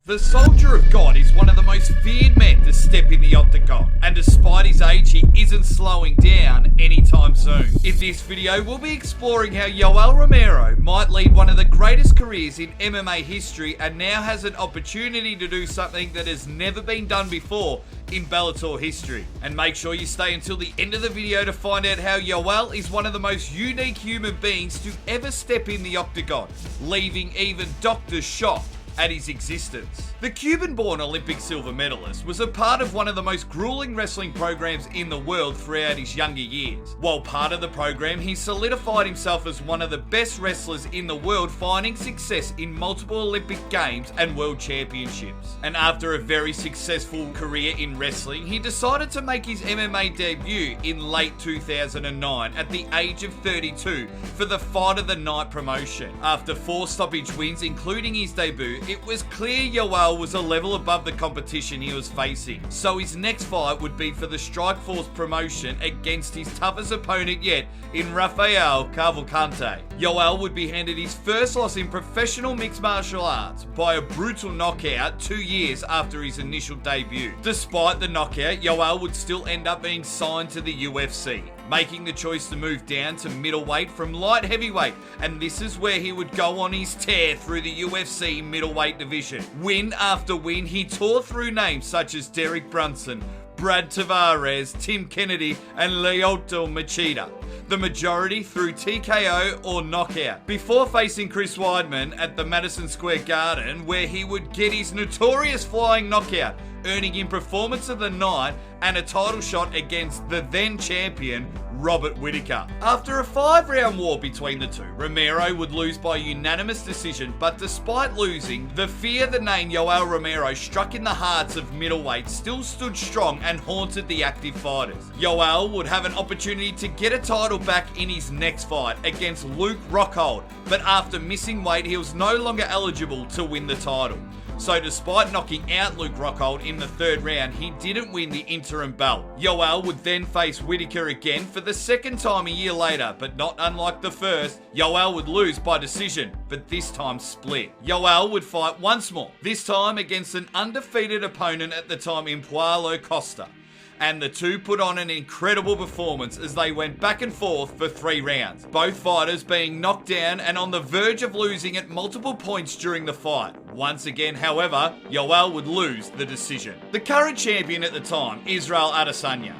The Soldier of God is one of the most feared men to step in the octagon, and despite his age, he isn't slowing down anytime soon. In this video, we'll be exploring how Yoel Romero might lead one of the greatest careers in MMA history and now has an opportunity to do something that has never been done before in Bellator history. And make sure you stay until the end of the video to find out how Yoel is one of the most unique human beings to ever step in the octagon, leaving even doctors shocked at his existence. The Cuban-born Olympic silver medalist was a part of one of the most grueling wrestling programs in the world throughout his younger years. While part of the program, he solidified himself as one of the best wrestlers in the world, finding success in multiple Olympic Games and World Championships. And after a very successful career in wrestling, he decided to make his MMA debut in late 2009 at the age of 32 for the Fight of the Night promotion. After 4 stoppage wins, including his debut, it was clear Yoel was a level above the competition he was facing, so his next fight would be for the Strikeforce promotion against his toughest opponent yet in Rafael Cavalcante. Yoel would be handed his first loss in professional mixed martial arts by a brutal knockout 2 years after his initial debut. Despite the knockout, Yoel would still end up being signed to the UFC, making the choice to move down to middleweight from light heavyweight, and this is where he would go on his tear through the UFC middleweight division. Win after win, he tore through names such as Derek Brunson, Brad Tavares, Tim Kennedy, and Lyoto Machida, the majority through TKO or knockout, before facing Chris Weidman at the Madison Square Garden, where he would get his notorious flying knockout, earning him Performance of the Night and a title shot against the then champion Robert Whittaker. After a 5-round war between the two, Romero would lose by unanimous decision, but despite losing, the fear the name Yoel Romero struck in the hearts of middleweight still stood strong and haunted the active fighters. Yoel would have an opportunity to get a title back in his next fight against Luke Rockhold, but after missing weight, he was no longer eligible to win the title. So despite knocking out Luke Rockhold in the 3rd round, he didn't win the interim belt. Yoel would then face Whittaker again for the 2nd time a year later, but not unlike the first, Yoel would lose by decision, but this time split. Yoel would fight once more, this time against an undefeated opponent at the time in Paulo Costa, and the two put on an incredible performance as they went back and forth for 3 rounds, both fighters being knocked down and on the verge of losing at multiple points during the fight. Once again, however, Yoel would lose the decision. The current champion at the time, Israel Adesanya,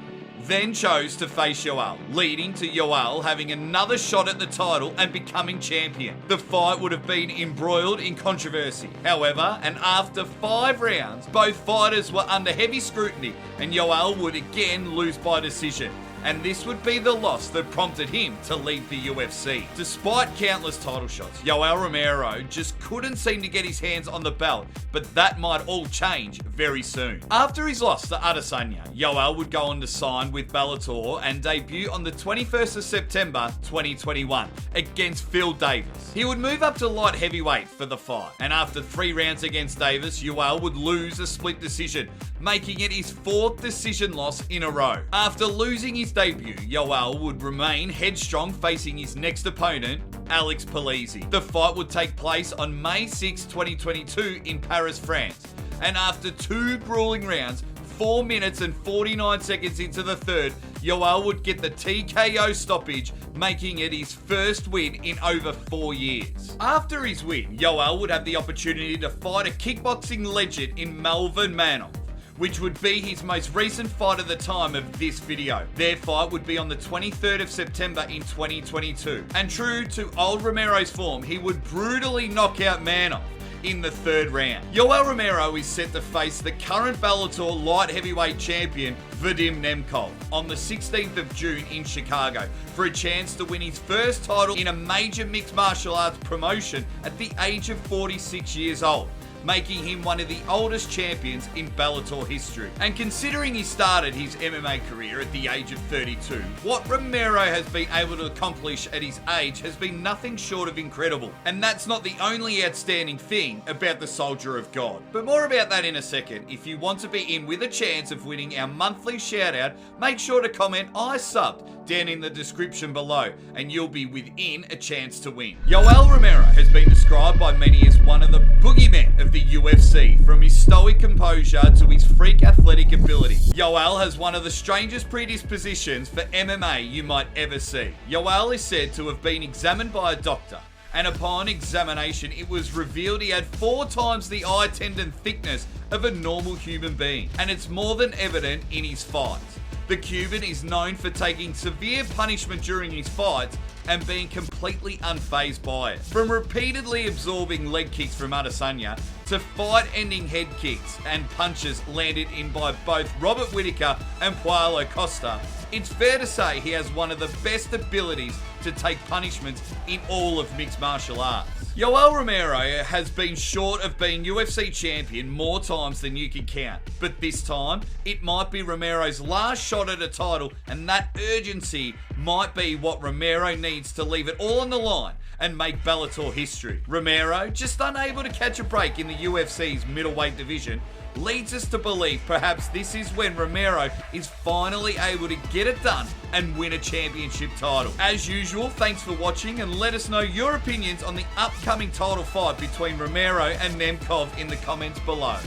then chose to face Yoel, leading to Yoel having another shot at the title and becoming champion. The fight would have been embroiled in controversy, however, and after 5 rounds, both fighters were under heavy scrutiny and Yoel would again lose by decision. And this would be the loss that prompted him to leave the UFC. Despite countless title shots, Yoel Romero just couldn't seem to get his hands on the belt, but that might all change very soon. After his loss to Adesanya, Yoel would go on to sign with Bellator and debut on the 21st of September 2021 against Phil Davis. He would move up to light heavyweight for the fight, and after 3 rounds against Davis, Yoel would lose a split decision, making it his 4th decision loss in a row. After losing his debut, Yoel would remain headstrong, facing his next opponent, Alex Polizzi. The fight would take place on May 6, 2022 in Paris, France, and after 2 grueling rounds, 4 minutes and 49 seconds into the 3rd, Yoel would get the TKO stoppage, making it his first win in over 4 years. After his win, Yoel would have the opportunity to fight a kickboxing legend in Melvin, Manhoef, which would be his most recent fight at the time of this video. Their fight would be on the 23rd of September in 2022. And true to old Romero's form, he would brutally knock out Manhoef in the 3rd round. Yoel Romero is set to face the current Bellator light heavyweight champion Vadim Nemkov on the 16th of June in Chicago for a chance to win his first title in a major mixed martial arts promotion at the age of 46 years old, making him one of the oldest champions in Bellator history. And considering he started his MMA career at the age of 32, what Romero has been able to accomplish at his age has been nothing short of incredible. And that's not the only outstanding thing about the Soldier of God. But more about that in a second. If you want to be in with a chance of winning our monthly shout out, make sure to comment "I subbed" down in the description below and you'll be within a chance to win. Yoel Romero has been described by many as one of the boogeymen of of the UFC, from his stoic composure to his freak athletic ability. Yoel has one of the strangest predispositions for MMA you might ever see. Yoel is said to have been examined by a doctor, and upon examination it was revealed he had 4 times the eye tendon thickness of a normal human being, and it's more than evident in his fights. The Cuban is known for taking severe punishment during his fights and being completely unfazed by it. From repeatedly absorbing leg kicks from Adesanya to fight-ending head kicks and punches landed in by both Robert Whittaker and Paulo Costa, it's fair to say he has one of the best abilities to take punishments in all of mixed martial arts. Yoel Romero has been short of being UFC champion more times than you can count, but this time it might be Romero's last shot at a title, and that urgency might be what Romero needs to leave it all on the line and make Bellator history. Romero, just unable to catch a break in the UFC's middleweight division, leads us to believe perhaps this is when Romero is finally able to get it done and win a championship title. As usual, thanks for watching, and let us know your opinions on the upcoming title fight between Romero and Nemkov in the comments below.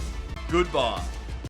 Goodbye.